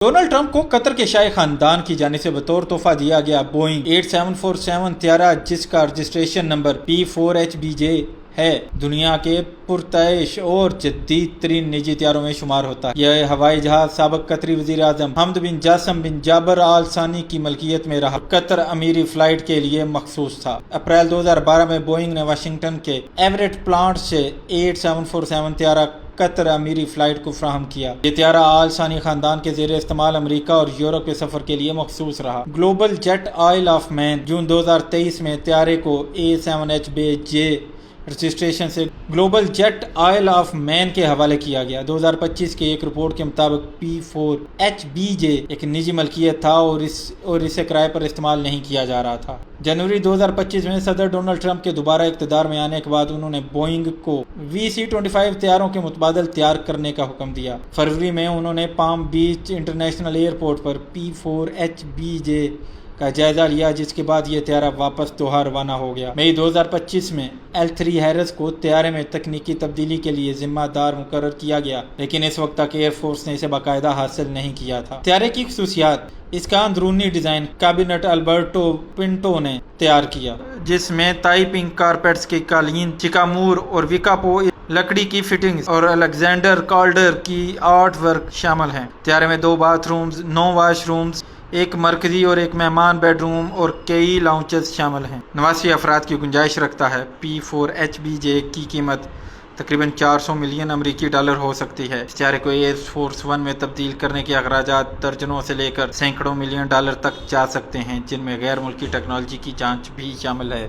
Donald Trump کو قطر کے شاہی خاندان کی جانب سے بطور تحفہ دیا گیا بوئنگ 8747 طیارہ، جس کا رجسٹریشن نمبر P4HBJ ہے، دنیا کے پرتعیش اور جدید ترین نجی طیاروں میں شمار ہوتا ہے۔ یہ ہوائی جہاز سابق قطری وزیر اعظم حمد بن جاسم بن جابر آل ثانی کی ملکیت میں رہا، قطر امیری فلائٹ کے لیے مخصوص تھا۔ اپریل 2012 میں بوئنگ نے واشنگٹن کے ایوریٹ پلانٹ سے 8747 طیارہ قطر امیری فلائٹ کو فراہم کیا۔ یہ طیارہ آل ثانی خاندان کے زیر استعمال امریکہ اور یورپ کے سفر کے لیے مخصوص رہا۔ گلوبل جیٹ آئل آف مین جون 2023 میں طیارے کو A7HBJ رجسٹریشن سے گلوبل جیٹ آئل آف مین کے حوالے کیا گیا۔ 2025 کی ایک رپورٹ کے مطابق P4HBJ ایک نجی ملکیت تھا اور اسے کرائے پر استعمال نہیں کیا جا رہا تھا۔ جنوری 2025 میں صدر ڈونلڈ ٹرمپ کے دوبارہ اقتدار میں آنے کے بعد انہوں نے بوئنگ کو VC-25 طیاروں کے متبادل تیار کرنے کا حکم دیا۔ فروری میں انہوں نے پام بیچ انٹرنیشنل ایئرپورٹ پر P4HBJ کا جائزہ لیا، جس کے بعد یہ طیارہ واپس دوحہ روانہ ہو گیا۔ مئی 2025 میں L3 ہیرس کو طیارے میں تکنیکی تبدیلی کے لیے ذمہ دار مقرر کیا گیا، لیکن اس وقت تک ایئر فورس نے اسے باقاعدہ حاصل نہیں کیا تھا۔ طیارے کی خصوصیات: اس کا اندرونی ڈیزائن کابینٹ البرٹو پنٹو نے تیار کیا، جس میں تائی پنک کارپیٹس کی قالین، چکامور اور وکاپو لکڑی کی فٹنگز اور الیگزینڈر کالڈر کی آرٹ ورک شامل ہیں۔ طیارے میں 2 باتھ رومز، 9 واش رومز، ایک مرکزی اور ایک مہمان بیڈ روم اور کئی لاؤنجز شامل ہیں۔ 89 افراد کی گنجائش رکھتا ہے۔ P4HBJ کی قیمت تقریباً 400 ملین امریکی ڈالر ہو سکتی ہے۔ اس طیارے کو ایئر فورس ون میں تبدیل کرنے کے اخراجات درجنوں سے لے کر سینکڑوں ملین ڈالر تک جا سکتے ہیں، جن میں غیر ملکی ٹیکنالوجی کی جانچ بھی شامل ہے۔